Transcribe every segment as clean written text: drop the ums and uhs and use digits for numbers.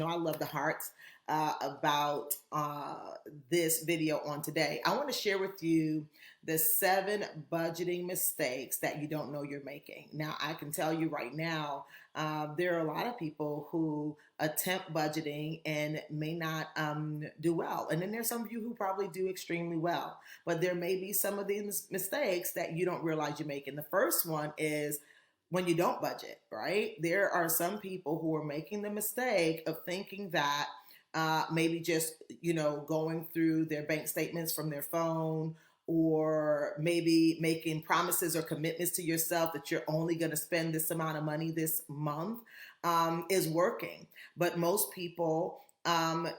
know I love the hearts about this video on today. I want to share with you the 7 budgeting mistakes that you don't know you're making. Now, I can tell you right now, there are a lot of people who attempt budgeting and may not do well. And then there's some of you who probably do extremely well. But there may be some of these mistakes that you don't realize you're making. The first one is when you don't budget, right? There are some people who are making the mistake of thinking that maybe just, going through their bank statements from their phone, or maybe making promises or commitments to yourself that you're only going to spend this amount of money this month is working. But most people,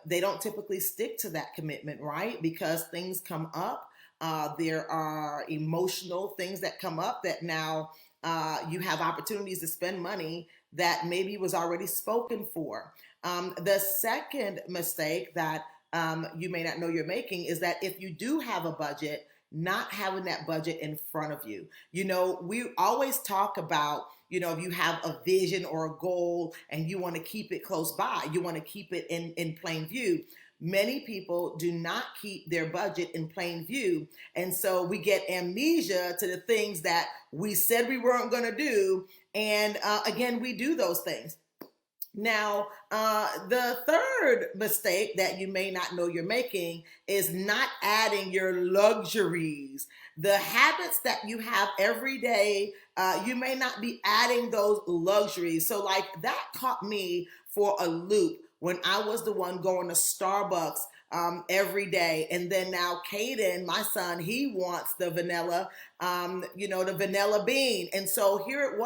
they don't typically stick to that commitment, right? Because things come up. There are emotional things that come up that now you have opportunities to spend money that maybe was already spoken for. The second mistake that you may not know you're making is that if you do have a budget, not having that budget in front of you. We always talk about, if you have a vision or a goal and you want to keep it close by, you want to keep it in plain view. Many people do not keep their budget in plain view. And so we get amnesia to the things that we said we weren't going to do. And again, we do those things. Now, the third mistake that you may not know you're making is not adding your luxuries. The habits that you have every day, you may not be adding those luxuries. So like that caught me for a loop when I was the one going to Starbucks every day. And then now Caden, my son, he wants the vanilla, the vanilla bean. And so here it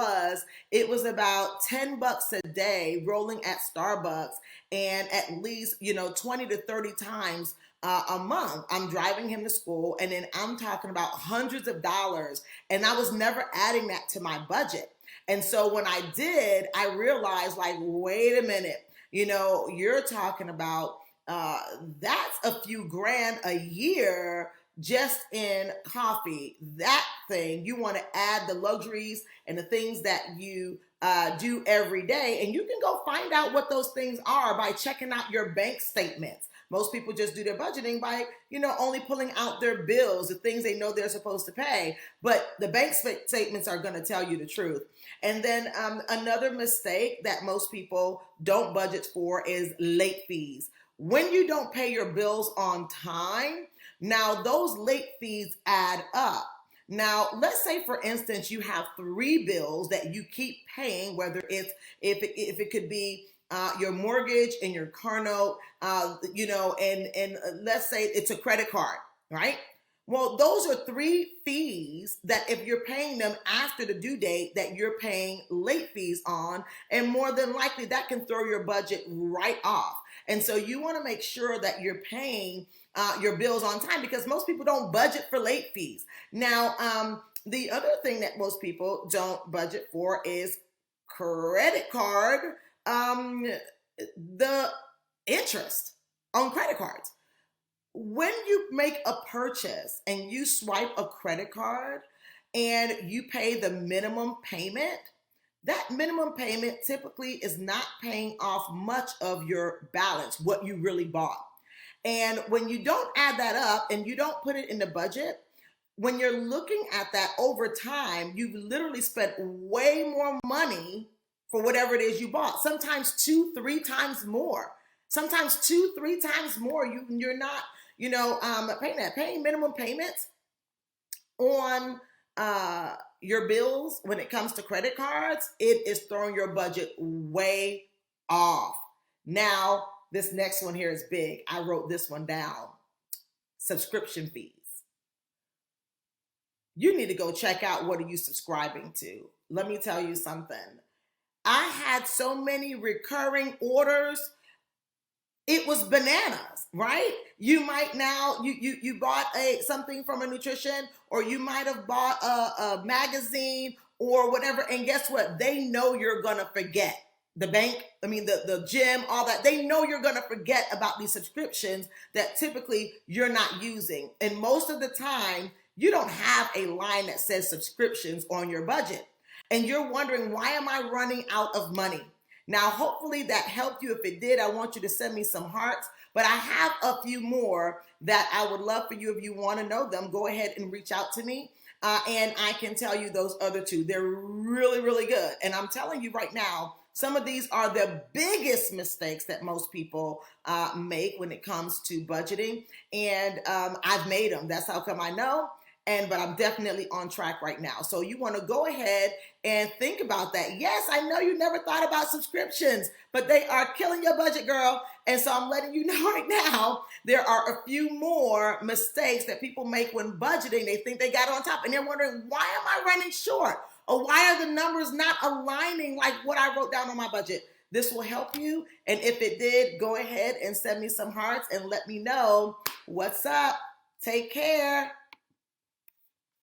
was about $10 a day rolling at Starbucks, and at least, 20 to 30 times a month. I'm driving him to school, and then I'm talking about hundreds of dollars, and I was never adding that to my budget. And so when I did, I realized, like, wait a minute, you're talking about that's a few grand a year just in coffee. That thing, you want to add the luxuries and the things that you do every day. And you can go find out what those things are by checking out your bank statements. Most people just do their budgeting by, only pulling out their bills, the things they know they're supposed to pay. But the bank statements are going to tell you the truth. And then another mistake that most people don't budget for is late fees. When you don't pay your bills on time, now those late fees add up. Now, let's say, for instance, you have 3 bills that you keep paying, whether it's, if it could be your mortgage and your car note, and let's say it's a credit card, right? Well, those are 3 fees that if you're paying them after the due date, that you're paying late fees on, and more than likely that can throw your budget right off. And so you want to make sure that you're paying your bills on time, because most people don't budget for late fees. Now, the other thing that most people don't budget for is credit card, the interest on credit cards. When you make a purchase and you swipe a credit card and you pay the minimum payment, that minimum payment typically is not paying off much of your balance, what you really bought. And when you don't add that up and you don't put it in the budget, when you're looking at that over time, you've literally spent way more money for whatever it is you bought. Sometimes 2-3 times more. Sometimes 2-3 times more. You're not, paying minimum payments on your bills when it comes to credit cards. It is throwing your budget way off. Now, this next one here is big. I wrote this one down. Subscription fees. You need to go check out, what are you subscribing to? Let me tell you something. I had so many recurring orders. It was bananas, right? You might now, you bought something from a nutrition, or you might have bought a magazine or whatever. And guess what? They know you're going to forget. The bank, the gym, all that. They know you're going to forget about these subscriptions that typically you're not using. And most of the time, you don't have a line that says subscriptions on your budget. And you're wondering, why am I running out of money? Now, hopefully that helped you. If it did, I want you to send me some hearts. But I have a few more that I would love for you. If you want to know them, go ahead and reach out to me. And I can tell you those other two. They're really, really good. And I'm telling you right now, some of these are the biggest mistakes that most people make when it comes to budgeting. And I've made them. That's how come I know. But I'm definitely on track right now. So you want to go ahead and think about that. Yes, I know you never thought about subscriptions, but they are killing your budget, girl. And so I'm letting you know right now, there are a few more mistakes that people make when budgeting. They think they got on top and they're wondering, why am I running short? Or why are the numbers not aligning like what I wrote down on my budget? This will help you. And if it did, go ahead and send me some hearts and let me know what's up. Take care.